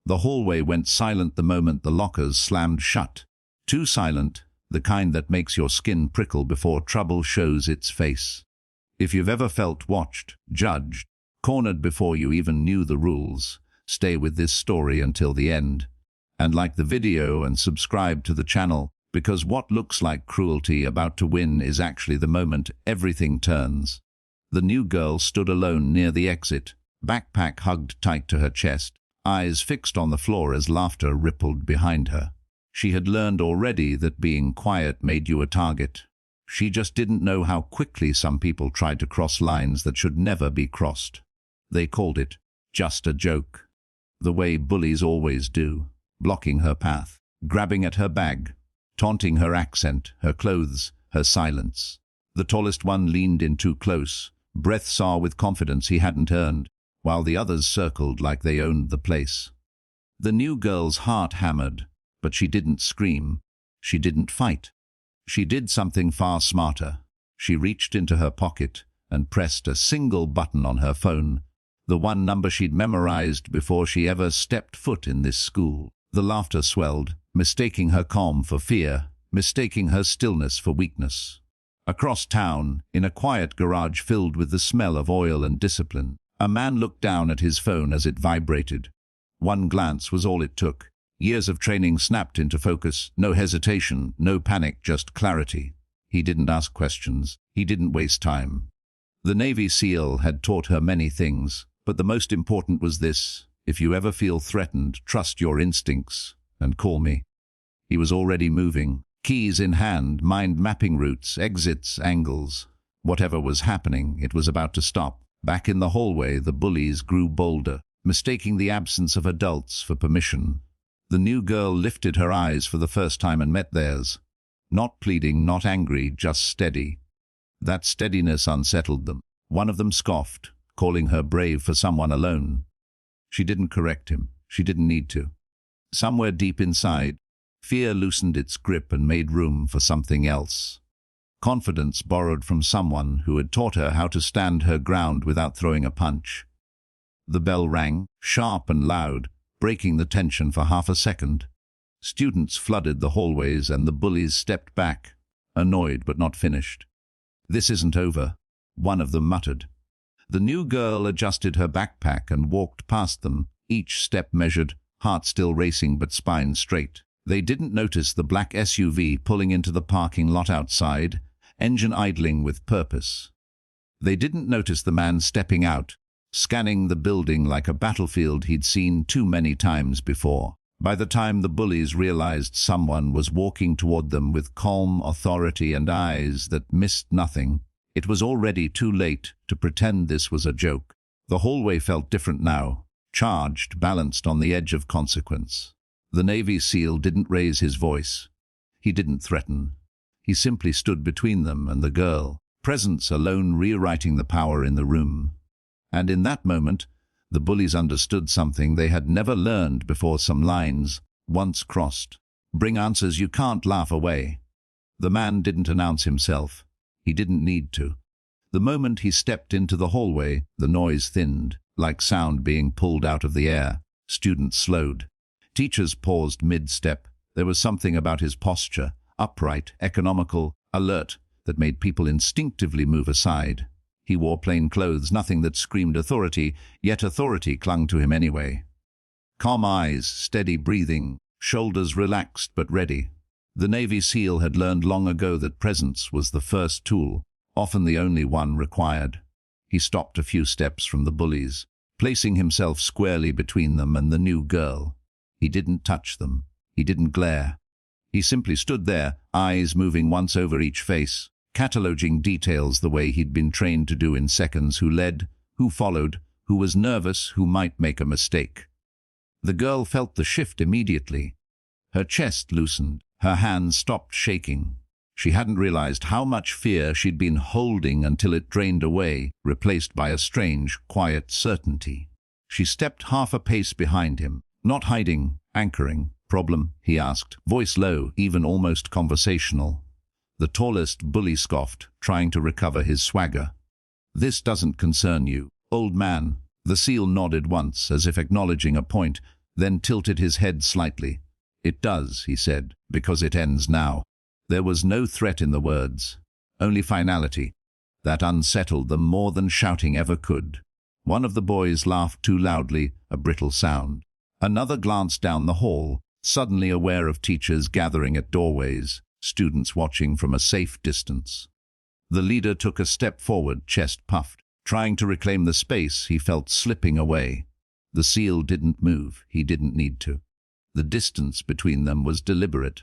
The hallway went silent the moment the lockers slammed shut. Too silent, the kind that makes your skin prickle before trouble shows its face. If you've ever felt watched, judged, cornered before you even knew the rules, stay with this story until the end. And like the video and subscribe to the channel, because what looks like cruelty about to win is actually the moment everything turns. The new girl stood alone near the exit, backpack hugged tight to her chest, eyes fixed on the floor as laughter rippled behind her. She had learned already that being quiet made you a target. She just didn't know how quickly some people tried to cross lines that should never be crossed. They called it just a joke. The way bullies always do, blocking her path, grabbing at her bag, taunting her accent, her clothes, her silence. The tallest one leaned in too close, breath saw with confidence he hadn't earned, while the others circled like they owned the place. The new girl's heart hammered, but she didn't scream. She didn't fight. She did something far smarter. She reached into her pocket and pressed a single button on her phone, the one number she'd memorized before she ever stepped foot in this school. The laughter swelled, mistaking her calm for fear, mistaking her stillness for weakness. Across town, in a quiet garage filled with the smell of oil and discipline, a man looked down at his phone as it vibrated. One glance was all it took. Years of training snapped into focus, no hesitation, no panic, just clarity. He didn't ask questions. He didn't waste time. The Navy SEAL had taught her many things, but the most important was this: if you ever feel threatened, trust your instincts and call me. He was already moving, keys in hand, mind mapping routes, exits, angles. Whatever was happening, it was about to stop. Back in the hallway, the bullies grew bolder, mistaking the absence of adults for permission. The new girl lifted her eyes for the first time and met theirs. Not pleading, not angry, just steady. That steadiness unsettled them. One of them scoffed, calling her brave for someone alone. She didn't correct him. She didn't need to. Somewhere deep inside, fear loosened its grip and made room for something else. Confidence borrowed from someone who had taught her how to stand her ground without throwing a punch. The bell rang, sharp and loud, breaking the tension for half a second. Students flooded the hallways and the bullies stepped back, annoyed but not finished. "This isn't over," one of them muttered. The new girl adjusted her backpack and walked past them, each step measured, heart still racing but spine straight. They didn't notice the black SUV pulling into the parking lot outside, engine idling with purpose. They didn't notice the man stepping out, scanning the building like a battlefield he'd seen too many times before. By the time the bullies realized someone was walking toward them with calm authority and eyes that missed nothing, it was already too late to pretend this was a joke. The hallway felt different now, charged, balanced on the edge of consequence. The Navy SEAL didn't raise his voice. He didn't threaten. He simply stood between them and the girl, presence alone rewriting the power in the room. And in that moment, the bullies understood something they had never learned before. Some lines, once crossed. Bring answers you can't laugh away. The man didn't announce himself. He didn't need to. The moment he stepped into the hallway, the noise thinned, like sound being pulled out of the air. Students slowed. Teachers paused mid-step. There was something about his posture, upright, economical, alert, that made people instinctively move aside. He wore plain clothes, nothing that screamed authority, yet authority clung to him anyway. Calm eyes, steady breathing, shoulders relaxed but ready. The Navy SEAL had learned long ago that presence was the first tool, often the only one required. He stopped a few steps from the bullies, placing himself squarely between them and the new girl. He didn't touch them. He didn't glare. He simply stood there, eyes moving once over each face, cataloging details the way he'd been trained to do in seconds: who led, who followed, who was nervous, who might make a mistake. The girl felt the shift immediately. Her chest loosened, her hands stopped shaking. She hadn't realized how much fear she'd been holding until it drained away, replaced by a strange, quiet certainty. She stepped half a pace behind him, not hiding, anchoring. "Problem?" he asked, voice low, even almost conversational. The tallest bully scoffed, trying to recover his swagger. "This doesn't concern you, old man." The SEAL nodded once, as if acknowledging a point, then tilted his head slightly. "It does," he said, "because it ends now." There was no threat in the words, only finality. That unsettled them more than shouting ever could. One of the boys laughed too loudly, a brittle sound. Another glanced down the hall, suddenly aware of teachers gathering at doorways, students watching from a safe distance. The leader took a step forward, chest puffed, trying to reclaim the space he felt slipping away. The SEAL didn't move, he didn't need to. The distance between them was deliberate.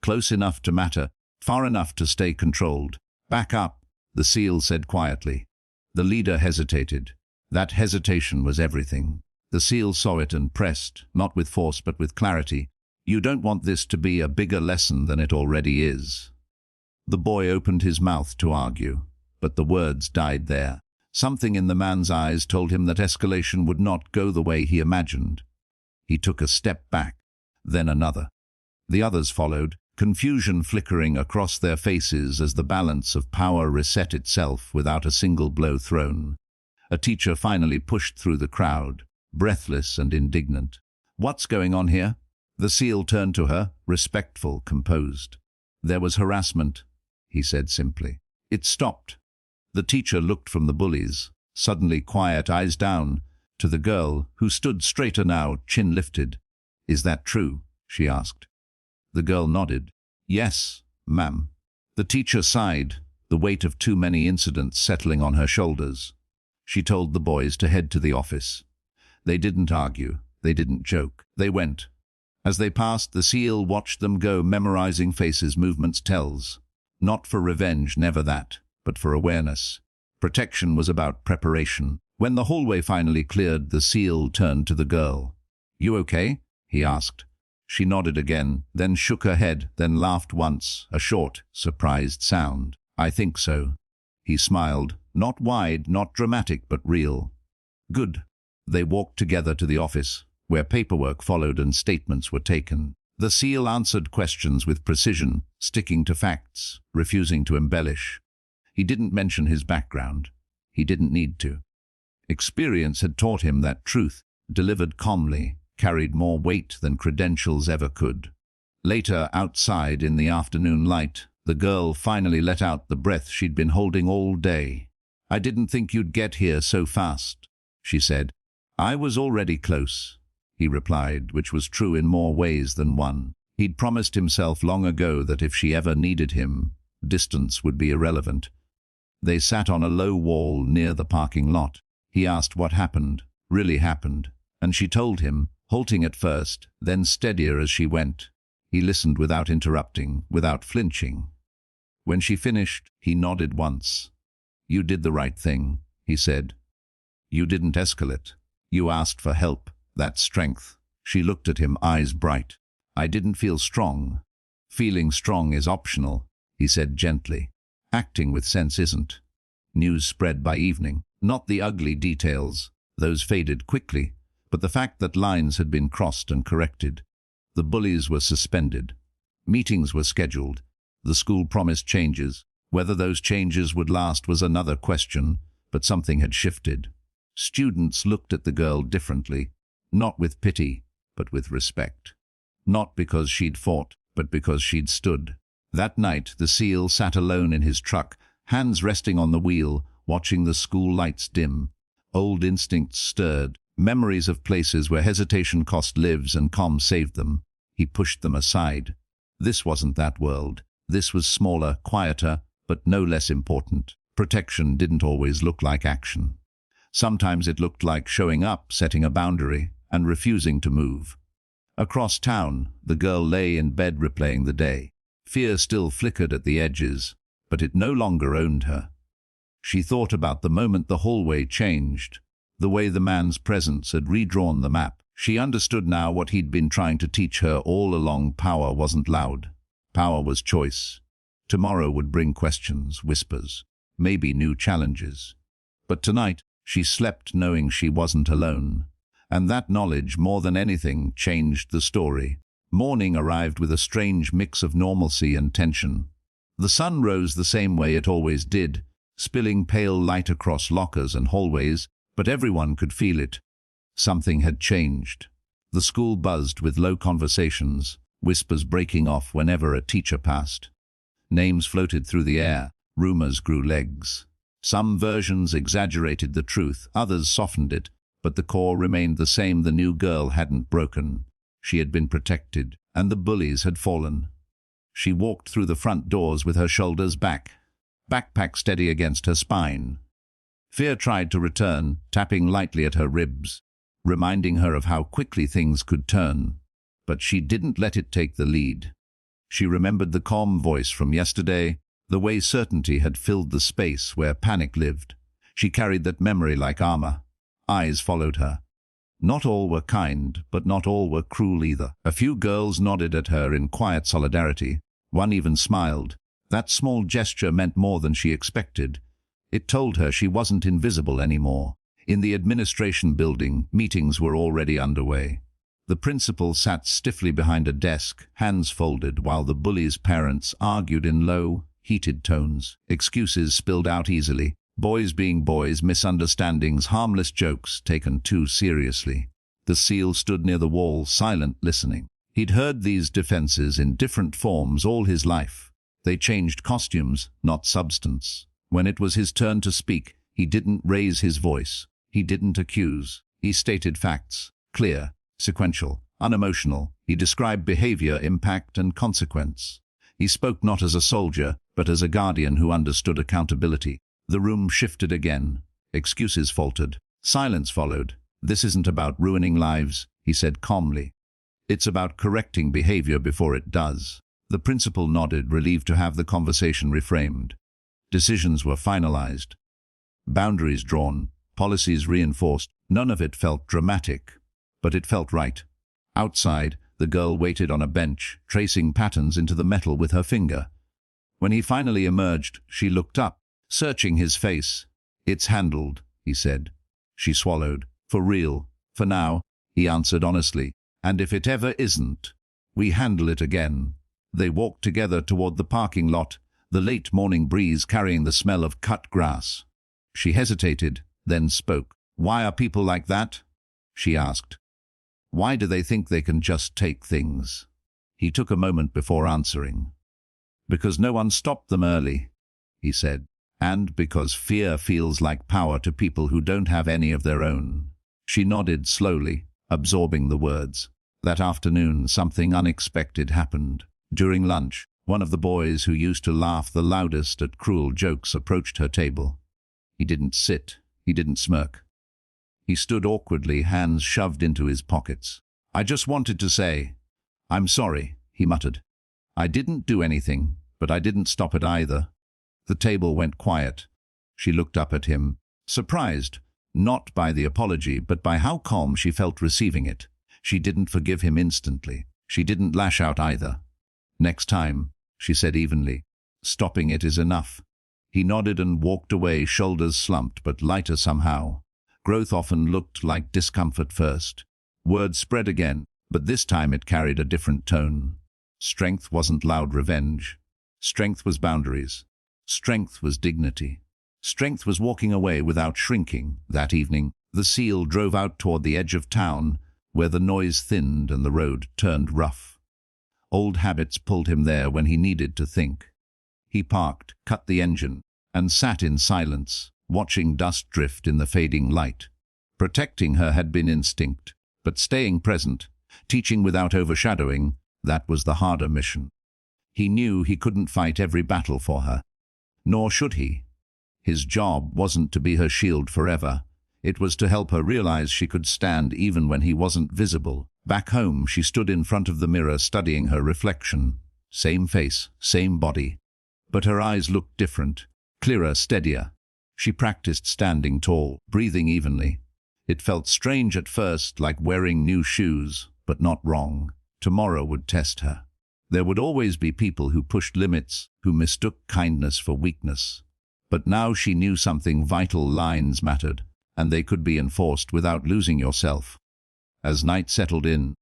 Close enough to matter, far enough to stay controlled. "Back up," the SEAL said quietly. The leader hesitated. That hesitation was everything. The SEAL saw it and pressed, not with force but with clarity. "You don't want this to be a bigger lesson than it already is." The boy opened his mouth to argue, but the words died there. Something in the man's eyes told him that escalation would not go the way he imagined. He took a step back, then another. The others followed, confusion flickering across their faces as the balance of power reset itself without a single blow thrown. A teacher finally pushed through the crowd, breathless and indignant. "What's going on here?" The SEAL turned to her, respectful, composed. "There was harassment," he said simply. It stopped. The teacher looked from the bullies, suddenly quiet, eyes down, to the girl, who stood straighter now, chin lifted. "Is that true?" she asked. The girl nodded. "Yes, ma'am." The teacher sighed, the weight of too many incidents settling on her shoulders. She told the boys to head to the office. They didn't argue, they didn't joke, they went. As they passed, the SEAL watched them go, memorizing faces, movements, tells. Not for revenge, never that, but for awareness. Protection was about preparation. When the hallway finally cleared, the SEAL turned to the girl. "You okay?" he asked. She nodded again, then shook her head, then laughed once, a short, surprised sound. "I think so." He smiled, not wide, not dramatic, but real. "Good." They walked together to the office, where paperwork followed and statements were taken. The SEAL answered questions with precision, sticking to facts, refusing to embellish. He didn't mention his background. He didn't need to. Experience had taught him that truth, delivered calmly, carried more weight than credentials ever could. Later, outside in the afternoon light, the girl finally let out the breath she'd been holding all day. "I didn't think you'd get here so fast," she said. "I was already close," he replied, which was true in more ways than one. He'd promised himself long ago that if she ever needed him, distance would be irrelevant. They sat on a low wall near the parking lot. He asked what happened, really happened, and she told him, halting at first, then steadier as she went. He listened without interrupting, without flinching. When she finished, he nodded once. "You did the right thing," he said. "You didn't escalate. You asked for help. That's strength." She looked at him, eyes bright. "I didn't feel strong." "Feeling strong is optional," he said gently. "Acting with sense isn't." News spread by evening. Not the ugly details. Those faded quickly, but the fact that lines had been crossed and corrected. The bullies were suspended. Meetings were scheduled. The school promised changes. Whether those changes would last was another question, but something had shifted. Students looked at the girl differently, not with pity, but with respect. Not because she'd fought, but because she'd stood. That night, the SEAL sat alone in his truck, hands resting on the wheel, watching the school lights dim. Old instincts stirred, memories of places where hesitation cost lives and calm saved them. He pushed them aside. This wasn't that world. This was smaller, quieter, but no less important. Protection didn't always look like action. Sometimes it looked like showing up, setting a boundary, and refusing to move. Across town, the girl lay in bed replaying the day. Fear still flickered at the edges, but it no longer owned her. She thought about the moment the hallway changed, the way the man's presence had redrawn the map. She understood now what he'd been trying to teach her all along. Power wasn't loud. Power was choice. Tomorrow would bring questions, whispers, maybe new challenges. But tonight, she slept knowing she wasn't alone. And that knowledge, more than anything, changed the story. Morning arrived with a strange mix of normalcy and tension. The sun rose the same way it always did, spilling pale light across lockers and hallways, but everyone could feel it. Something had changed. The school buzzed with low conversations, whispers breaking off whenever a teacher passed. Names floated through the air, rumors grew legs. Some versions exaggerated the truth, others softened it, but the core remained the same. The new girl hadn't broken. She had been protected, and the bullies had fallen. She walked through the front doors with her shoulders back, backpack steady against her spine. Fear tried to return, tapping lightly at her ribs, reminding her of how quickly things could turn. But she didn't let it take the lead. She remembered the calm voice from yesterday, the way certainty had filled the space where panic lived. She carried that memory like armor. Eyes followed her. Not all were kind, but not all were cruel either. A few girls nodded at her in quiet solidarity. One even smiled. That small gesture meant more than she expected. It told her she wasn't invisible anymore. In the administration building, meetings were already underway. The principal sat stiffly behind a desk, hands folded, while the bullies' parents argued in low, heated tones. Excuses spilled out easily. Boys being boys, misunderstandings, harmless jokes taken too seriously. The SEAL stood near the wall, silent, listening. He'd heard these defenses in different forms all his life. They changed costumes, not substance. When it was his turn to speak, he didn't raise his voice. He didn't accuse. He stated facts, clear, sequential, unemotional. He described behavior, impact, and consequence. He spoke not as a soldier, but as a guardian who understood accountability. The room shifted again. Excuses faltered. Silence followed. "This isn't about ruining lives," he said calmly. "It's about correcting behavior before it does." The principal nodded, relieved to have the conversation reframed. Decisions were finalized. Boundaries drawn. Policies reinforced. None of it felt dramatic, but it felt right. Outside, the girl waited on a bench, tracing patterns into the metal with her finger. When he finally emerged, she looked up, searching his face. "It's handled," he said. She swallowed. "For real, for now," he answered honestly. "And if it ever isn't, we handle it again." They walked together toward the parking lot, the late morning breeze carrying the smell of cut grass. She hesitated, then spoke. "Why are people like that?" she asked. "Why do they think they can just take things?" He took a moment before answering. "Because no one stopped them early," he said. "And because fear feels like power to people who don't have any of their own." She nodded slowly, absorbing the words. That afternoon, something unexpected happened. During lunch, one of the boys who used to laugh the loudest at cruel jokes approached her table. He didn't sit. He didn't smirk. He stood awkwardly, hands shoved into his pockets. "I just wanted to say, I'm sorry," he muttered. "I didn't do anything, but I didn't stop it either." The table went quiet. She looked up at him, surprised, not by the apology, but by how calm she felt receiving it. She didn't forgive him instantly. She didn't lash out either. "Next time," she said evenly. "Stopping it is enough." He nodded and walked away, shoulders slumped but lighter somehow. Growth often looked like discomfort first. Word spread again, but this time it carried a different tone. Strength wasn't loud revenge. Strength was boundaries. Strength was dignity. Strength was walking away without shrinking. That evening, the SEAL drove out toward the edge of town, where the noise thinned and the road turned rough. Old habits pulled him there when he needed to think. He parked, cut the engine, and sat in silence, watching dust drift in the fading light. Protecting her had been instinct, but staying present, teaching without overshadowing, that was the harder mission. He knew he couldn't fight every battle for her. Nor should he. His job wasn't to be her shield forever. It was to help her realize she could stand even when he wasn't visible. Back home, she stood in front of the mirror studying her reflection. Same face, same body. But her eyes looked different, clearer, steadier. She practiced standing tall, breathing evenly. It felt strange at first, like wearing new shoes, but not wrong. Tomorrow would test her. There would always be people who pushed limits, who mistook kindness for weakness. But now she knew something vital: lines mattered, and they could be enforced without losing yourself. As night settled in,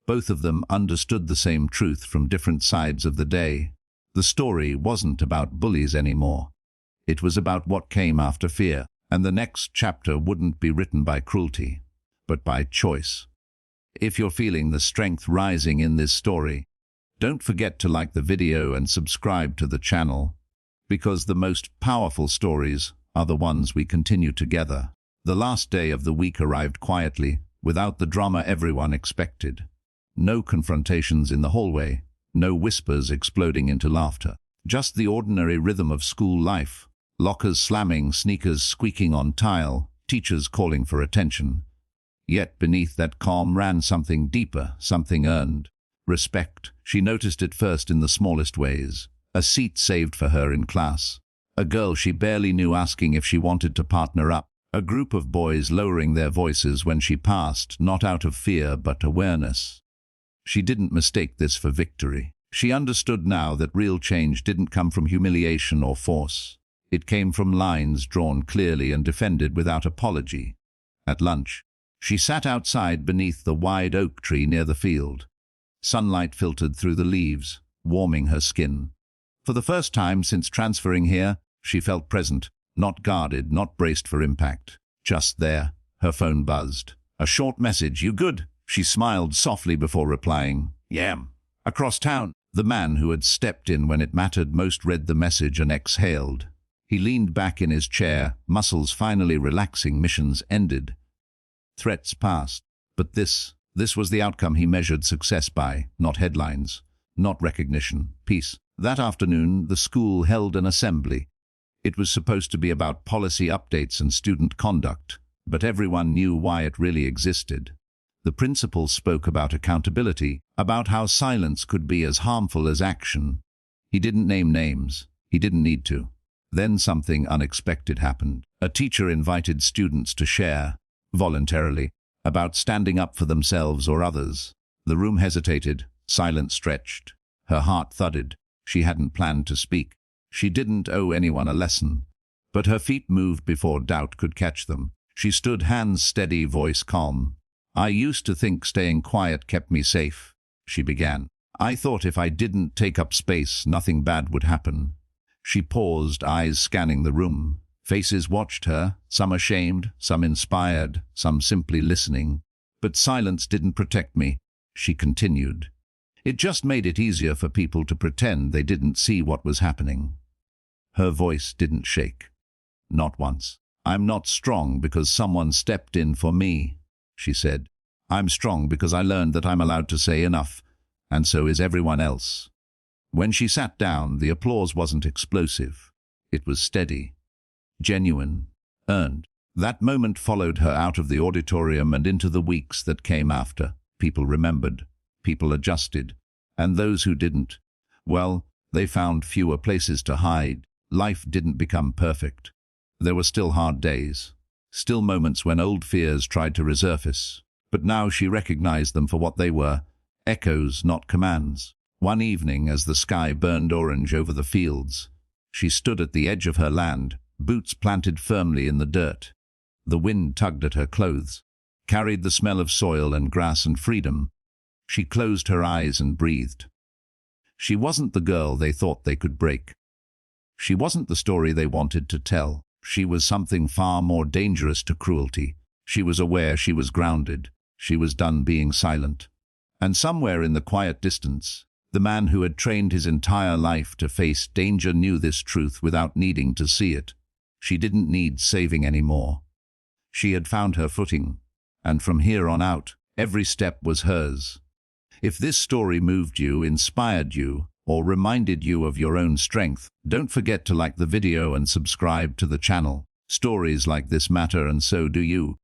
both of them understood the same truth from different sides of the day. The story wasn't about bullies anymore. It was about what came after fear, and the next chapter wouldn't be written by cruelty, but by choice. If you're feeling the strength rising in this story, don't forget to like the video and subscribe to the channel, because the most powerful stories are the ones we continue together. The last day of the week arrived quietly, without the drama everyone expected. No confrontations in the hallway, no whispers exploding into laughter. Just the ordinary rhythm of school life. Lockers slamming, sneakers squeaking on tile, teachers calling for attention. Yet beneath that calm ran something deeper, something earned. Respect. She noticed it first in the smallest ways. A seat saved for her in class. A girl she barely knew asking if she wanted to partner up. A group of boys lowering their voices when she passed, not out of fear but awareness. She didn't mistake this for victory. She understood now that real change didn't come from humiliation or force. It came from lines drawn clearly and defended without apology. At lunch, she sat outside beneath the wide oak tree near the field. Sunlight filtered through the leaves, warming her skin. For the first time since transferring here, she felt present, not guarded, not braced for impact. Just there, her phone buzzed. A short message. "You good?" She smiled softly before replying. "Yeah." Across town, the man who had stepped in when it mattered most read the message and exhaled. He leaned back in his chair, muscles finally relaxing. Missions ended. Threats passed. But this was the outcome he measured success by, not headlines, not recognition, peace. That afternoon, the school held an assembly. It was supposed to be about policy updates and student conduct, but everyone knew why it really existed. The principal spoke about accountability, about how silence could be as harmful as action. He didn't name names. He didn't need to. Then something unexpected happened. A teacher invited students to share, voluntarily, about standing up for themselves or others. The room hesitated, silence stretched. Her heart thudded. She hadn't planned to speak. She didn't owe anyone a lesson. But her feet moved before doubt could catch them. She stood, hands steady, voice calm. "I used to think staying quiet kept me safe," she began. "I thought if I didn't take up space, nothing bad would happen." She paused, eyes scanning the room. Faces watched her, some ashamed, some inspired, some simply listening. "But silence didn't protect me," she continued. "It just made it easier for people to pretend they didn't see what was happening." Her voice didn't shake. Not once. "I'm not strong because someone stepped in for me," she said. "I'm strong because I learned that I'm allowed to say enough, and so is everyone else." When she sat down, the applause wasn't explosive. It was steady, genuine, earned. That moment followed her out of the auditorium and into the weeks that came after. People remembered, people adjusted, and those who didn't, well, they found fewer places to hide. Life didn't become perfect. There were still hard days, still moments when old fears tried to resurface. But now she recognized them for what they were, echoes, not commands. One evening, as the sky burned orange over the fields, she stood at the edge of her land, boots planted firmly in the dirt. The wind tugged at her clothes, carried the smell of soil and grass and freedom. She closed her eyes and breathed. She wasn't the girl they thought they could break. She wasn't the story they wanted to tell. She was something far more dangerous to cruelty. She was aware, she was grounded. She was done being silent. And somewhere in the quiet distance, the man who had trained his entire life to face danger knew this truth without needing to see it. She didn't need saving anymore. She had found her footing, and from here on out, every step was hers. If this story moved you, inspired you, or reminded you of your own strength, don't forget to like the video and subscribe to the channel. Stories like this matter, and so do you.